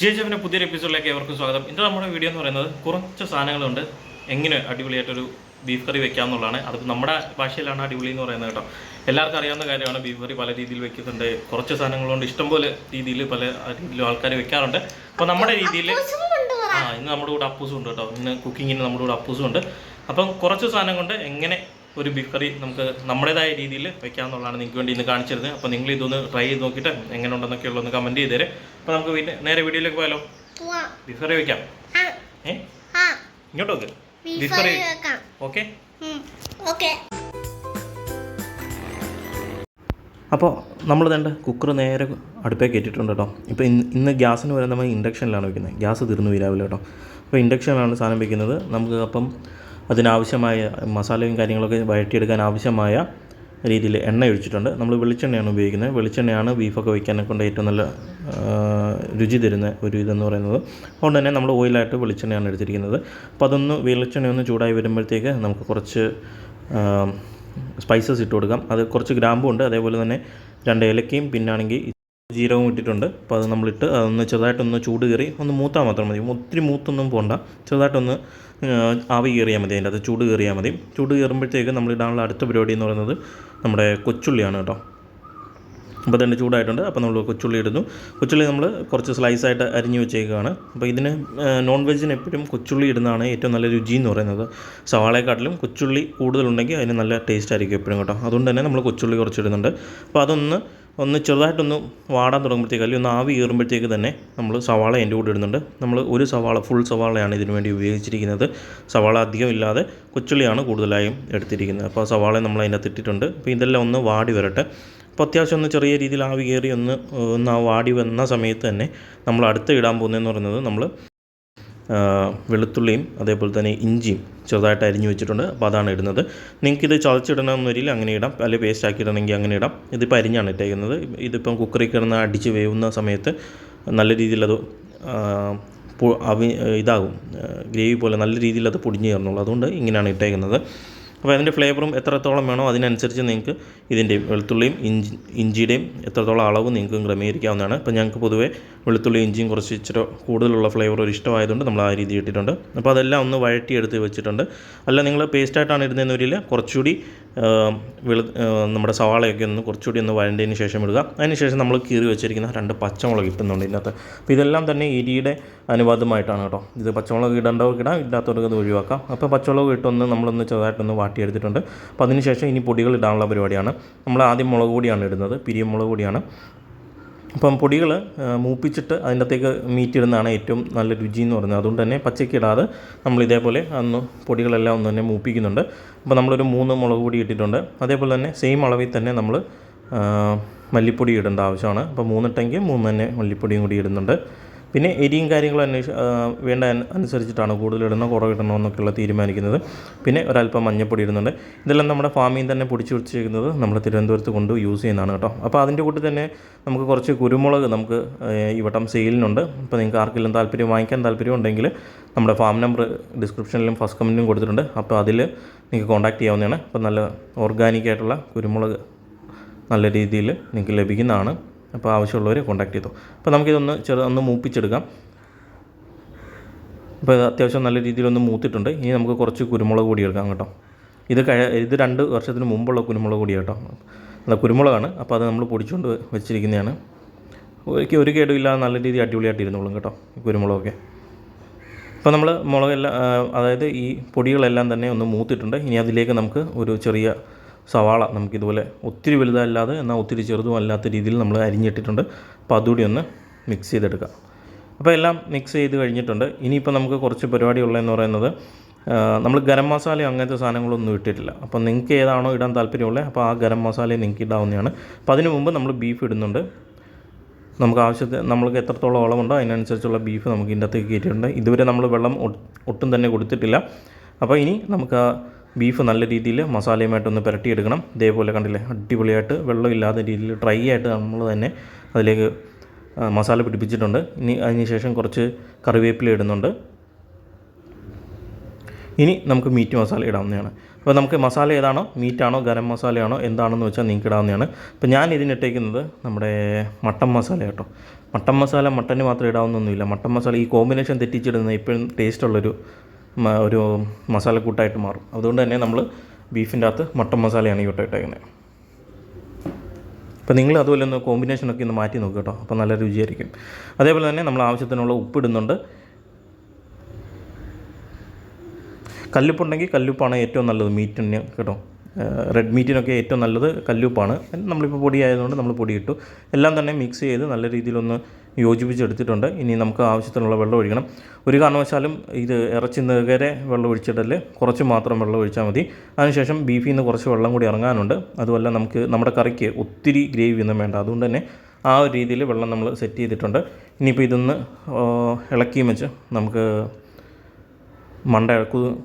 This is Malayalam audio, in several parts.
GHFിൻ്റെ പുതിയൊരു എപ്പിസോഡിലേക്ക് ഏവർക്കും സ്വാഗതം. ഇന്ന് നമ്മുടെ വീഡിയോ എന്ന് പറയുന്നത് കുറച്ച് സാധനങ്ങളുണ്ട് എങ്ങനെ അടിപൊളിയായിട്ടൊരു ബീഫ് കറി വെക്കാമെന്നുള്ളതാണ്. അതിപ്പോൾ നമ്മുടെ ഭാഷയിലാണ് അടിപൊളി എന്ന് പറയുന്നത് കേട്ടോ. എല്ലാവർക്കും അറിയാവുന്ന കാര്യമാണ്. ബീഫ് കറി പല രീതിയിൽ വെക്കുന്നുണ്ട്. കുറച്ച് സാധനങ്ങളുണ്ട്, ഇഷ്ടംപോലെ രീതിയിൽ പല രീതിയിലും ആൾക്കാർ വെക്കാറുണ്ട്. അപ്പോൾ നമ്മുടെ രീതിയിൽ ഇന്ന് നമ്മുടെ കൂടെ അപ്പൂസും ഉണ്ട് കേട്ടോ. ഇന്ന് കുക്കിങ്ങിന് നമ്മുടെ കൂടെ അപ്പൂസും ഉണ്ട്. അപ്പം കുറച്ച് സാധനം കൊണ്ട് എങ്ങനെ ഒരു ബീഫ് കറി നമുക്ക് നമ്മുടേതായ രീതിയിൽ വെക്കാമെന്നുള്ളതാണ് നിങ്ങൾക്ക് വേണ്ടി ഇന്ന് കാണിച്ചിരുന്നത്. അപ്പോൾ നിങ്ങൾ ഇതൊന്ന് ട്രൈ ചെയ്ത് നോക്കിയിട്ട് എങ്ങനെ ഉണ്ടെന്നൊക്കെ ഉള്ളതൊന്ന് കമൻറ്റ് ചെയ്തേരെ. അപ്പോൾ നമുക്ക് നേരെ വീഡിയോയിലേക്ക് പോയാലോ. ബീഫ് കറി വെക്കാം. ഇങ്ങോട്ട് നോക്ക്. ബീഫ് കറി ഓക്കെ. അപ്പോൾ നമ്മൾ വേണ്ട കുക്കർ നേരെ അടുപ്പേ കയറ്റിയിട്ടുണ്ട് കേട്ടോ. ഇപ്പോൾ ഇന്ന് ഗ്യാസിന് വരെ നമ്മൾ ഇൻഡക്ഷനിലാണ് വെക്കുന്നത്. ഗ്യാസ് തീർന്നു വരാവില്ല കേട്ടോ. അപ്പോൾ ഇൻഡക്ഷനിലാണ് സാധനം വെക്കുന്നത്. നമുക്ക് അപ്പം അതിനാവശ്യമായ മസാലയും കാര്യങ്ങളൊക്കെ വഴറ്റിയെടുക്കാൻ ആവശ്യമായ രീതിയിൽ എണ്ണ ഒഴിച്ചിട്ടുണ്ട്. നമ്മൾ വെളിച്ചെണ്ണയാണ് ഉപയോഗിക്കുന്നത്. വെളിച്ചെണ്ണയാണ് ബീഫൊക്കെ വയ്ക്കാനെ കൊണ്ട് ഏറ്റവും നല്ല രുചി തരുന്ന ഒരു ഇതെന്ന് പറയുന്നത്. അതുകൊണ്ട് തന്നെ നമ്മൾ ഓയിലായിട്ട് വെളിച്ചെണ്ണയാണ് എടുത്തിരിക്കുന്നത്. അപ്പോൾ അതൊന്ന് വെളിച്ചെണ്ണയൊന്ന് ചൂടായി വരുമ്പോഴത്തേക്ക് നമുക്ക് കുറച്ച് സ്പൈസസ് ഇട്ട് കൊടുക്കാം. അത് കുറച്ച് ഗ്രാമ്പും ഉണ്ട്, അതേപോലെ തന്നെ 2 ഏലക്കയും പിന്നാണെങ്കിൽ ജീരകവും ഇട്ടിട്ടുണ്ട്. അപ്പോൾ അത് നമ്മളിട്ട് അതൊന്ന് ചെറുതായിട്ടൊന്ന് ചൂട് കയറി ഒന്ന് മൂത്താൽ മാത്രം മതി. ഒത്തിരി മൂത്തൊന്നും പോകണ്ട, ചെറുതായിട്ടൊന്ന് ആവി കയറിയാൽ മതി. അതിൻ്റെ അത് ചൂട് കയറിയാൽ മതി. ചൂട് കയറുമ്പോഴത്തേക്ക് നമ്മൾ ഇടാനുള്ള അടുത്ത പരിപാടി എന്ന് പറയുന്നത് നമ്മുടെ കൊച്ചുള്ളിയാണ് കേട്ടോ. അപ്പോൾ തന്നെ ചൂടായിട്ടുണ്ട്. അപ്പോൾ നമ്മൾ കൊച്ചുള്ളി ഇടുന്നു. കൊച്ചുള്ളി നമ്മൾ കുറച്ച് സ്ലൈസായിട്ട് അരിഞ്ഞ് വെച്ചേക്കുകയാണ്. അപ്പോൾ ഇതിന് നോൺ വെജിന് എപ്പോഴും കൊച്ചുള്ളി ഇടുന്നതാണ് ഏറ്റവും നല്ല രുചി എന്ന് പറയുന്നത്. സവാളയെക്കാട്ടിലും കൊച്ചുള്ളി കൂടുതലുണ്ടെങ്കിൽ അതിന് നല്ല ടേസ്റ്റ് ആയിരിക്കും എപ്പോഴും കേട്ടോ. അതുകൊണ്ട് തന്നെ നമ്മൾ കൊച്ചുള്ളി കുറച്ചിടുന്നുണ്ട്. അപ്പോൾ അതൊന്ന് ചെറുതായിട്ടൊന്ന് വാടാൻ തുടങ്ങുമ്പോഴത്തേക്ക് അല്ലെങ്കിൽ ഒന്ന് ആവി കയറുമ്പോഴത്തേക്ക് തന്നെ നമ്മൾ സവാള അതിൻ്റെ കൂടെ ഇടുന്നുണ്ട്. നമ്മൾ ഒരു സവാള ഫുൾ സവാളയാണ് ഇതിനു വേണ്ടി ഉപയോഗിച്ചിരിക്കുന്നത്. സവാള അധികം ഇല്ലാതെ കൊച്ചുള്ളിയാണ് കൂടുതലായും എടുത്തിരിക്കുന്നത്. അപ്പോൾ സവാള നമ്മൾ അതിനകത്ത് ഇട്ടിട്ടുണ്ട്. അപ്പോൾ ഇതെല്ലാം ഒന്ന് വാടി വരട്ടെ. അപ്പോൾ അത്യാവശ്യം ഒന്ന് ചെറിയ രീതിയിൽ ആവി കയറി ഒന്ന് ആ വാടി വന്ന സമയത്ത് തന്നെ നമ്മൾ അടുത്ത് ഇടാൻ പോകുന്നതെന്ന് പറയുന്നത് നമ്മൾ വെളുത്തുള്ളിയും അതേപോലെ തന്നെ ഇഞ്ചിയും ചെറുതായിട്ട് അരിഞ്ഞു വെച്ചിട്ടുണ്ട്. അപ്പോൾ അതാണ് ഇടുന്നത്. നിങ്ങൾക്കിത് ചതച്ചിടണമെന്ന് വരില്ല, അങ്ങനെ ഇടാം. അല്ലെങ്കിൽ പേസ്റ്റ് ആക്കി ഇടണമെങ്കിൽ അങ്ങനെ ഇടാം. ഇതിപ്പോൾ അരിഞ്ഞാണ് ഇട്ടേക്കുന്നത്. ഇതിപ്പം കുക്കറിൽ കിടന്ന് അടിച്ച് വേവുന്ന സമയത്ത് നല്ല രീതിയിൽ അത് ഇതാകും, ഗ്രേവി പോലെ നല്ല രീതിയിൽ അത് പൊടിഞ്ഞ് ചേർന്നുള്ളൂ. അതുകൊണ്ട് ഇങ്ങനെയാണ് ഇട്ടേക്കുന്നത്. അപ്പോൾ അതിൻ്റെ ഫ്ലേവറും എത്രത്തോളം വേണോ അതിനനുസരിച്ച് നിങ്ങൾക്ക് ഇതിൻ്റെയും വെളുത്തുള്ളിയും ഇഞ്ചിയുടെയും എത്രത്തോളം അളവ് നിങ്ങൾക്ക് ക്രമീകരിക്കാവുന്നതാണ്. ഇപ്പോൾ ഞങ്ങൾക്ക് പൊതുവേ വെളുത്തുള്ളിയും ഇഞ്ചിയും കുറച്ച് ഇച്ചിരി കൂടുതലുള്ള ഫ്ലേവർ ഒരു ഇഷ്ടമായതുകൊണ്ട് നമ്മൾ ആ രീതി ഇട്ടിട്ടുണ്ട്. അപ്പോൾ അതെല്ലാം ഒന്ന് വഴറ്റിയെടുത്ത് വെച്ചിട്ടുണ്ട്. അല്ല നിങ്ങൾ പേസ്റ്റായിട്ടാണ് ഇടുന്നതെന്നൊരില്ല, കുറച്ചുകൂടി നമ്മുടെ സവാളയൊക്കെ ഒന്ന് കുറച്ചുകൂടി ഒന്ന് വഴണ്ടതിന് ശേഷം ഇടുക. അതിനുശേഷം നമ്മൾ കീറി വെച്ചിരിക്കുന്ന 2 പച്ചമുളക് ഇട്ടുന്നുണ്ട് ഇതിനകത്ത്. അപ്പോൾ ഇതെല്ലാം തന്നെ എരിയുടെ അനുപാതമായിട്ടാണ് കേട്ടോ. ഇത് പച്ചമുളക് ഇടേണ്ടവർക്ക് ഇടാം, ഇല്ലാത്തവർക്ക് അത് ഒഴിവാക്കാം. അപ്പോൾ പച്ചമുളക് ഇട്ടൊന്ന് നമ്മളൊന്ന് ചെറുതായിട്ടൊന്ന് വാട്ടിയെടുത്തിട്ടുണ്ട്. അപ്പോൾ അതിനുശേഷം ഇനി പൊടികൾ ഇടാനുള്ള പരിപാടിയാണ്. നമ്മൾ ആദ്യം മുളക് പൊടിയാണ് ഇടുന്നത്, പിരിയം മുളക് പൊടിയാണ്. അപ്പം പൊടികൾ മൂപ്പിച്ചിട്ട് അതിൻ്റെ അകത്തേക്ക് മീറ്റ് ഇടുന്നതാണ് ഏറ്റവും നല്ല രുചി എന്ന് പറയുന്നത്. അതുകൊണ്ട് തന്നെ പച്ചയ്ക്ക് ഇടാതെ നമ്മൾ ഇതേപോലെ ഒന്ന് പൊടികളെല്ലാം ഒന്ന് തന്നെ മൂപ്പിക്കുന്നുണ്ട്. അപ്പോൾ നമ്മളൊരു 3 മുളക് പൊടി ഇട്ടിട്ടുണ്ട്. അതേപോലെ തന്നെ സെയിം അളവിൽ തന്നെ നമ്മൾ മല്ലിപ്പൊടി ഇടേണ്ട ആവശ്യമാണ്. അപ്പോൾ 3 ഇട്ടെങ്കിൽ 3 തന്നെ മല്ലിപ്പൊടിയും കൂടി ഇടുന്നുണ്ട്. പിന്നെ എരിയും കാര്യങ്ങളും വേണ്ട അനുസരിച്ചിട്ടാണ് കൂടുതൽ ഇടണോ കുറവ് ഇടണോ എന്നൊക്കെയുള്ള തീരുമാനിക്കുന്നത്. പിന്നെ ഒരല്പം മഞ്ഞൾപ്പൊടി ഇടുന്നുണ്ട്. ഇതെല്ലാം നമ്മുടെ ഫാമിൽ നിന്ന് തന്നെ പൊടിച്ച് വെച്ചിരിക്കുന്നത് നമ്മൾ തിരുവനന്തപുരത്ത് കൊണ്ട് യൂസ് ചെയ്യുന്നതാണ് കേട്ടോ. അപ്പോൾ അതിൻ്റെ കൂട്ടി തന്നെ നമുക്ക് കുറച്ച് കുരുമുളക് നമുക്ക് ഈ വട്ടം സെയിലിനുണ്ട്. അപ്പോൾ നിങ്ങൾക്ക് ആർക്കെങ്കിലും വാങ്ങിക്കാൻ താല്പര്യം ഉണ്ടെങ്കിൽ നമ്മുടെ ഫാം നമ്പർ ഡിസ്ക്രിപ്ഷനിലും ഫസ്റ്റ് കമൻറ്റിലും കൊടുത്തിട്ടുണ്ട്. അപ്പോൾ അതിൽ നിങ്ങൾക്ക് കോൺടാക്റ്റ് ചെയ്യാവുന്നതാണ്. അപ്പോൾ നല്ല ഓർഗാനിക്കായിട്ടുള്ള കുരുമുളക് നല്ല രീതിയിൽ നിങ്ങൾക്ക് ലഭിക്കുന്നതാണ്. അപ്പോൾ ആവശ്യമുള്ളവർ കോൺടാക്ട് ചെയ്തു. അപ്പോൾ നമുക്കിതൊന്ന് ഒന്ന് മൂപ്പിച്ചെടുക്കാം. അപ്പോൾ ഇത് അത്യാവശ്യം നല്ല രീതിയിലൊന്ന് മൂത്തിട്ടുണ്ട്. ഇനി നമുക്ക് കുറച്ച് കുരുമുളക് പൊടി എടുക്കാം കേട്ടോ. ഇത് 2 വർഷത്തിന് മുമ്പുള്ള കുരുമുളക് പൊടി കേട്ടോ. അത് കുരുമുളകാണ്. അപ്പോൾ അത് നമ്മൾ പൊടിച്ചുകൊണ്ട് വെച്ചിരിക്കുന്നതാണ്. ഒരു കേടുമില്ലാതെ നല്ല രീതിയിൽ അടിപൊളിയായിട്ട് ഇരുന്നോളും കേട്ടോ കുരുമുളകൊക്കെ. അപ്പോൾ നമ്മൾ മുളകെല്ലാം അതായത് ഈ പൊടികളെല്ലാം തന്നെ ഒന്ന് മൂത്തിട്ടുണ്ട്. ഇനി അതിലേക്ക് നമുക്ക് ഒരു ചെറിയ സവാള നമുക്കിതുപോലെ ഒത്തിരി വലുതല്ലാതെ എന്നാൽ ഒത്തിരി ചെറുതും അല്ലാത്ത രീതിയിൽ നമ്മൾ അരിഞ്ഞിട്ടിട്ടുണ്ട്. അപ്പോൾ അതുകൂടി ഒന്ന് മിക്സ് ചെയ്തെടുക്കാം. അപ്പോൾ എല്ലാം മിക്സ് ചെയ്ത് കഴിഞ്ഞിട്ടുണ്ട്. ഇനിയിപ്പോൾ നമുക്ക് കുറച്ച് പരിപാടിയുള്ളതെന്ന് പറയുന്നത് നമ്മൾ ഗരം മസാല അങ്ങനത്തെ സാധനങ്ങളൊന്നും ഇട്ടിട്ടില്ല. അപ്പോൾ നിങ്ങൾക്ക് ഏതാണോ ഇടാൻ താല്പര്യമുള്ളത് അപ്പോൾ ആ ഗരം മസാലയും നിങ്ങൾക്ക് ഇടാവുന്നതാണ്. അപ്പോൾ അതിന് മുമ്പ് നമ്മൾ ബീഫ് ഇടുന്നുണ്ട്. നമ്മൾക്ക് എത്രത്തോളം അളവുണ്ടോ അതിനനുസരിച്ചുള്ള ബീഫ് നമുക്ക് ഇതിൻ്റെ അകത്തേക്ക് കയറ്റിയിട്ടുണ്ട്. ഇതുവരെ നമ്മൾ വെള്ളം ഒട്ടും തന്നെ കൊടുത്തിട്ടില്ല. അപ്പോൾ ഇനി നമുക്ക് ആ ബീഫ് നല്ല രീതിയിൽ മസാലയുമായിട്ടൊന്ന് പുരട്ടിയെടുക്കണം. ഇതേപോലെ കണ്ടില്ലേ അടിപൊളിയായിട്ട് വെള്ളമില്ലാത്ത രീതിയിൽ ഡ്രൈ ആയിട്ട് നമ്മൾ തന്നെ അതിലേക്ക് മസാല പിടിപ്പിച്ചിട്ടുണ്ട്. ഇനി അതിന് ശേഷം കുറച്ച് കറിവേപ്പില ഇടുന്നുണ്ട്. ഇനി നമുക്ക് മീറ്റ് മസാല ഇടാവുന്നതാണ്. അപ്പോൾ നമുക്ക് മസാല ഏതാണോ, മീറ്റാണോ ഗരം മസാലയാണോ എന്താണെന്ന് വെച്ചാൽ നിങ്ങൾക്ക് ഇടാവുന്നതാണ്. അപ്പോൾ ഞാൻ ഇതിനിട്ടേക്കുന്നത് നമ്മുടെ മട്ടൻ മസാല കേട്ടോ. മട്ടൻ മസാല മട്ടന് മാത്രം ഇടാവുന്നൊന്നുമില്ല. മട്ടൻ മസാല ഈ കോമ്പിനേഷൻ തെറ്റിച്ചിടുന്ന ഇപ്പോഴും ടേസ്റ്റുള്ളൊരു ഒരു മസാലക്കൂട്ടായിട്ട് മാറും. അതുകൊണ്ട് തന്നെ നമ്മൾ ബീഫിൻ്റെ അകത്ത് മട്ടൻ മസാലയാണ് ഇട്ടേക്കുന്നത്. അപ്പോൾ നിങ്ങൾ അതുപോലെ ഒന്ന് കോമ്പിനേഷനൊക്കെ ഒന്ന് മാറ്റി നോക്കുക കേട്ടോ, അപ്പോൾ നല്ല രുചിയായിരിക്കും. അതേപോലെ തന്നെ നമ്മൾ ആവശ്യത്തിനുള്ള ഉപ്പിടുന്നുണ്ട്. കല്ലുപ്പുണ്ടെങ്കിൽ കല്ലുപ്പാണ് ഏറ്റവും നല്ലത് മീറ്റിന് കേട്ടോ. റെഡ് മീറ്റിനൊക്കെ ഏറ്റവും നല്ലത് കല്ലുപ്പാണ്. നമ്മളിപ്പോൾ പൊടി ആയതുകൊണ്ട് നമ്മൾ പൊടി ഇട്ടു. എല്ലാം തന്നെ മിക്സ് ചെയ്ത് നല്ല രീതിയിലൊന്ന് യോജിപ്പിച്ചെടുത്തിട്ടുണ്ട്. ഇനി നമുക്ക് ആവശ്യത്തിനുള്ള വെള്ളം ഒഴിക്കണം. ഒരു കാരണവശാലും ഇത് ഇറച്ചി നേരെ വെള്ളം ഒഴിച്ചിട്ടല്ലേ, കുറച്ച് മാത്രം വെള്ളം ഒഴിച്ചാൽ മതി. അതിനുശേഷം ബീഫിൽ നിന്ന് കുറച്ച് വെള്ളം കൂടി ഇറങ്ങാനുണ്ട്. അതുമല്ല നമുക്ക് നമ്മുടെ കറിക്ക് ഒത്തിരി ഗ്രേവി ഒന്നും വേണ്ട. അതുകൊണ്ട് തന്നെ ആ ഒരു രീതിയിൽ വെള്ളം നമ്മൾ സെറ്റ് ചെയ്തിട്ടുണ്ട്. ഇനിയിപ്പോൾ ഇതൊന്ന് ഇളക്കിയും വെച്ച് നമുക്ക്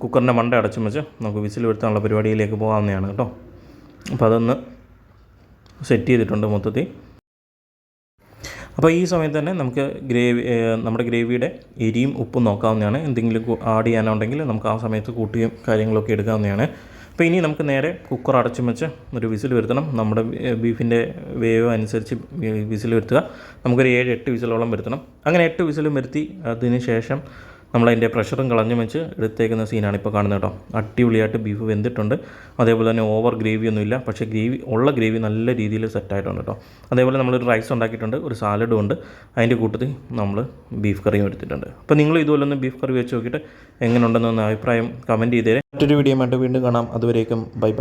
കുക്കറിൻ്റെ മണ്ട അടച്ചും വെച്ച് നമുക്ക് വിസിൽ വരുത്താനുള്ള പരിപാടിയിലേക്ക് പോകാവുന്നതാണ് കേട്ടോ. അപ്പോൾ അതൊന്ന് സെറ്റ് ചെയ്തിട്ടുണ്ട് മൊത്തത്തിൽ. അപ്പോൾ ഈ സമയത്ത് തന്നെ നമുക്ക് നമ്മുടെ ഗ്രേവിയുടെ എരിയും ഉപ്പും നോക്കാവുന്നതാണ്. എന്തെങ്കിലും ആഡ് ചെയ്യാനുണ്ടെങ്കിൽ നമുക്ക് ആ സമയത്ത് കൂട്ടുകയും കാര്യങ്ങളൊക്കെ എടുക്കാവുന്നതാണ്. അപ്പോൾ ഇനി നമുക്ക് നേരെ കുക്കർ അടച്ചും വെച്ച് ഒരു വിസിൽ വരുത്തണം. നമ്മുടെ ബീഫിൻ്റെ വേവ് അനുസരിച്ച് വിസിൽ വരുത്തുക. നമുക്കൊരു 7-8 വിസിലോളം വരുത്തണം. അങ്ങനെ 8 വിസിലും വരുത്തി അതിന് ശേഷം നമ്മളതിൻ്റെ പ്രഷറും കളഞ്ഞും വെച്ച് എടുത്തേക്കുന്ന സീനാണ് ഇപ്പോൾ കാണുന്നത് കേട്ടോ. അടിപൊളിയായിട്ട് ബീഫ് വെന്തിട്ടുണ്ട്. അതേപോലെ തന്നെ ഓവർ ഗ്രേവിയൊന്നുമില്ല, പക്ഷേ ഗ്രേവി നല്ല രീതിയിൽ സെറ്റായിട്ടുണ്ട് കേട്ടോ. അതേപോലെ നമ്മളൊരു റൈസ് ഉണ്ടാക്കിയിട്ടുണ്ട്, ഒരു സാലഡും ഉണ്ട്. അതിൻ്റെ കൂട്ടത്തിൽ നമ്മൾ ബീഫ് കറിയും എടുത്തിട്ടുണ്ട്. അപ്പോൾ നിങ്ങൾ ഇതുപോലെ ഒന്ന് ബീഫ് കറി വെച്ച് നോക്കിയിട്ട് എങ്ങനെ ഉണ്ടെന്നൊന്ന് അഭിപ്രായം കമൻറ്റ് ചെയ്തേരെ. മറ്റൊരു വീഡിയോ ആയിട്ട് വീണ്ടും കാണാം. അതുവരേക്കും ബൈ.